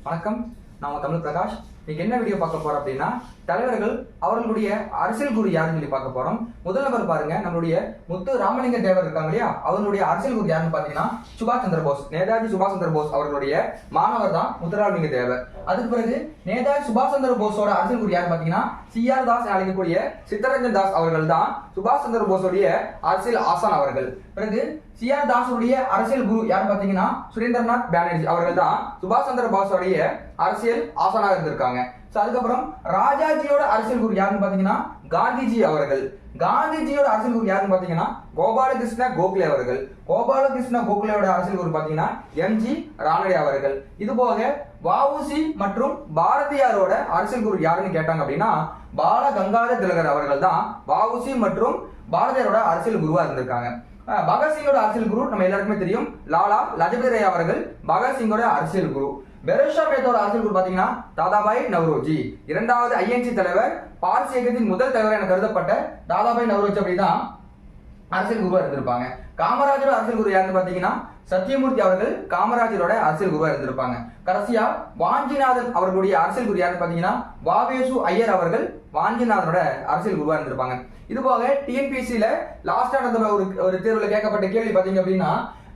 வணக்கம், நான் தமிழ் பிரகாஷ். இன்னைக்கு என்ன வீடியோ பார்க்க போறோம் அப்படின்னா, தலைவர்கள் அவர்களுடைய அரசியல் குரு யாருன்னு சொல்லி பார்க்க போறோம். முதல் நபர் பாருங்க, நம்மளுடைய முத்து ராமலிங்க தேவர் இருக்காங்க இல்லையா, அவர்களுடைய அரசியல் குரு யாருன்னு பாத்தீங்கன்னா சுபாஷ் சந்திர போஸ். நேதாஜி சுபாஷ் சந்திர போஸ் அவர்களுடைய மாணவர் தான் முத்துராமலிங்க தேவர். அதுக்கு பிறகு நேதாஜி சுபாஷ் சந்திர போஸோட அரசியல் குரு யாருன்னு பாத்தீங்கன்னா CR தாஸ் அழைக்கக்கூடிய சித்தரஞ்சன் தாஸ் அவர்கள் தான் சுபாஷ் சந்திர போஸோடைய அரசியல் ஆசான் அவர்கள். பிறகு CR தாஸுடைய அரசியல் குரு யாருன்னு பாத்தீங்கன்னா சுரேந்திரநாத் பானர்ஜி அவர்கள் தான் சுபாஷ் சந்திர போஸோடைய அரசியல் ஆசானாக இருந்திருக்காங்க. அதுக்கப்புறம் ராஜாஜியோட அரசியல் குரு யாருன்னு பாத்தீங்கன்னா காந்திஜி அவர்கள். காந்திஜியோட அரசியல் குரு யாருன்னு பாத்தீங்கன்னா கோபாலகிருஷ்ண கோகலே அவர்கள். கோபாலகிருஷ்ண கோகலேயோட அரசியல் குரு பாத்தீங்கன்னா MG ரானடே அவர்கள். இது போக வஉசி மற்றும் பாரதியாரோட அரசியல் குரு யாருன்னு கேட்டாங்க அப்படின்னா பால கங்காதர திலகர் அவர்கள் தான் வஉசி மற்றும் பாரதியாரோட அரசியல் குருவா இருந்திருக்காங்க. பகத்சிங்கோட அரசியல் குரு நம்ம எல்லாருக்குமே தெரியும், லாலா லஜபதி ராய் அவர்கள் பகத்சிங்கோட அரசியல் குரு. பெரோஷா மேத்தோட அரசியல் குரு பாத்தீங்கன்னா தாதாபாய் நவ்ரோஜி. இரண்டாவது INC தலைவர், பார்சி இயக்கத்தின் முதல் தலைவர் என கருதப்பட்ட தாதாபாய் நவ்ரோஜி அப்படிதான் அரசியல் குருவா இருந்திருப்பாங்க. காமராஜரோட அரசியல் குரு யாருன்னு பாத்தீங்கன்னா சத்தியமூர்த்தி அவர்கள் காமராஜரோட அரசியல் குருவா இருந்திருப்பாங்க. கடைசியா வாஞ்சிநாதன் அவர்களுடைய அரசியல் குரு யாருன்னு பாத்தீங்கன்னா வாவேசு ஐயர் அவர்கள் வாஞ்சிநாதனோட அரசியல் குருவா இருந்திருப்பாங்க. இது போக TNPSC-ல லாஸ்டா நடந்த ஒரு தேர்வுல கேட்கப்பட்ட கேள்வி பாத்தீங்க அப்படின்னா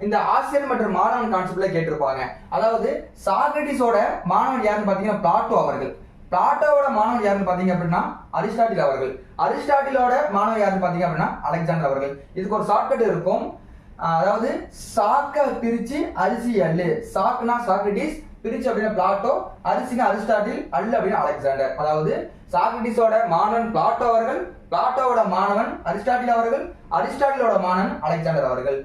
இந்த ஆசிரியர் மற்றும் மாணவன் கான்செப்ட்ல கேட்டிருப்பாங்க. அதாவது சாக்ரட்டிஸோட மாணவன் யாருன்னு பாத்தீங்கன்னா பிளாட்டோ அவர்கள். பிளாட்டோவோட மாணவன் யாருன்னு பாத்தீங்க அப்படின்னா அரிஸ்டாட்டில் அவர்கள். அரிஸ்டாட்டிலோட மாணவன் யாருன்னு பாத்தீங்க அப்படின்னா அலெக்சாண்டர் அவர்கள். இதுக்கு ஒரு ஷார்ட்கட் இருக்கும். அதாவது சாக்க பிரிச்சு அரிசி அல்லு. சாக்னா சாக்ரட்டிஸ், பிரிச்சு அப்படின்னா பிளாட்டோ, அரிசினா அரிஸ்டாட்டில், அல்லு அப்படின்னா அலெக்சாண்டர். அதாவது சாக்ரட்டிஸோட மாணவன் பிளாட்டோ அவர்கள், பிளாட்டோவோட மாணவன் அரிஸ்டாட்டில் அவர்கள், அரிஸ்டாட்டிலோட மாணவன் அலெக்சாண்டர் அவர்கள்.